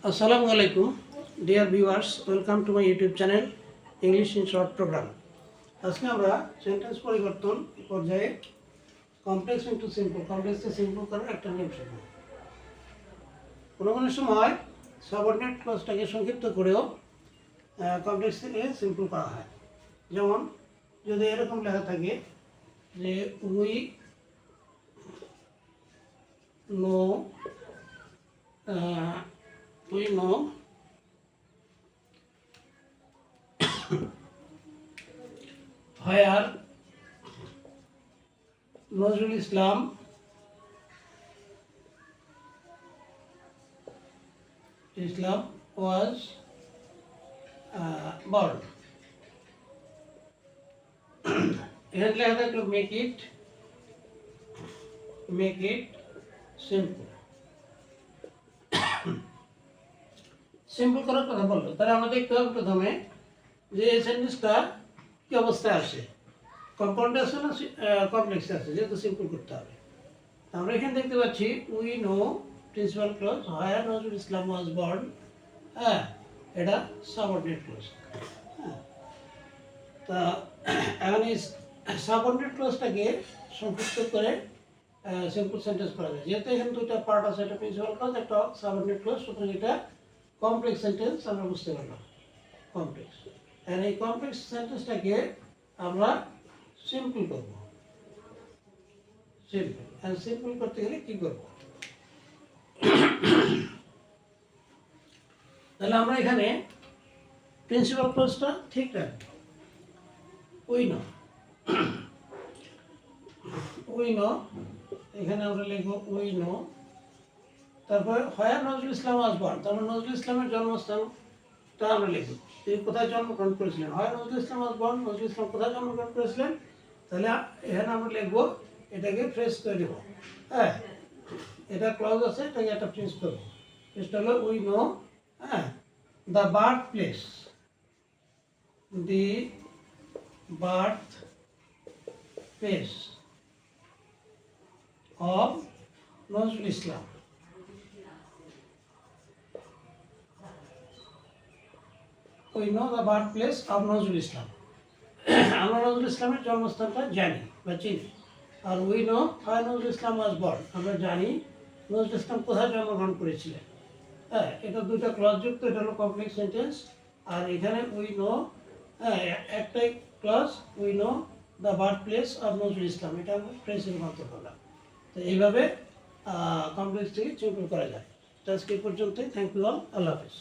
Assalamu alaikum, dear viewers. Welcome to my YouTube channel, English in Short Program. আজকে আমরা sentence পরিবর্তন পর্যায়ে complex into simple, কমপ্লেক্সকে simple করার একটা নিয়ম শিখব। কোনো সময় সাবঅর্ডিনেট ক্লজটাকে সংক্ষিপ্ত করেও কমপ্লেক্স থেকে সিম্পল করা হয়। যেমন যদি এরকম লেখা থাকে যে we know where Nazrul Islam was born. And let us make it simple. Simple করার কথা বললো, তাহলে আমরা দেখতে হবে প্রথমে যে এই সেন্টেন্সটা কী অবস্থায় আসে, কম্পাউন্ডে আসে না কমপ্লেক্সে আসে, যেহেতু সিম্পল করতে হবে। আমরা এখানে দেখতে পাচ্ছি we know principal clause where Nazrul Islam was born. হ্যাঁ, এটা সাবঅর্ডিনেট ক্লজ। হ্যাঁ, তা এখন এই সাবঅর্ডিনেট ক্লজটাকে সংক্ষিপ্ত করে সিম্পল সেন্টেন্স করা যায়। যেহেতু এখানে দুইটা পার্ট আছে, একটা প্রিন্সিপাল ক্লজ, একটা সাবঅর্ডিনেট ক্লজ, সুতরাং এটা কমপ্লেক্স সেন্টেন্স আমরা বুঝতে পারলাম। কমপ্লেক্স, আর এই কমপ্লেক্স সেন্টেন্সটাকে আমরা সিম্পল করব। সিম্পল, আর সিম্পল করতে গেলে কি করব? তাহলে আমরা এখানে প্রিন্সিপাল ক্লজটা ঠিক রাখব। উই নো, এখানে আমরা লিখব উই নো। তারপরে হোয়ার নজরুল ইসলাম ওয়াজ বর্ন, তারপর নজরুল ইসলামের জন্মস্থানটা আমরা লিখব। তিনি কোথায় জন্মগ্রহণ করেছিলেন? হোয়ার নজরুল ইসলাম ওয়াজ বর্ন, নজরুল ইসলাম কোথায় জন্মগ্রহণ করেছিলেন? তাহলে এখানে আমরা লিখব, এটাকে ফ্রেজ করে দেব। হ্যাঁ, এটা ক্লজ আছে, এটাকে একটা ফ্রেজ করব। ফ্রেজটা হলো উই নো, হ্যাঁ, the birth place, the birth place of Nazrul Islam. We know the birthplace of Nazrul Islam. আমরা নজরুল ইসলামের জন্মস্থানটা জানি বা চিনি। আর we know where Nazrul Islam was born, আমরা জানি নজরুল ইসলাম কোথায় জন্মগ্রহণ করেছিলেন। হ্যাঁ, এটা দুটো ক্লজ যুক্ত, এটা হলো কমপ্লেক্স সেন্টেন্স। আর এখানে উই নো, হ্যাঁ, একটাই clause, we know the birth place of Nazrul Islam, এটা আমরা ফ্রেজের মতো করলাম। তো এইভাবে কমপ্লেক্স থেকে সিম্পল করা যায়। আজকে পর্যন্তই। থ্যাংক ইউ অল, আল্লাহ হাফিজ।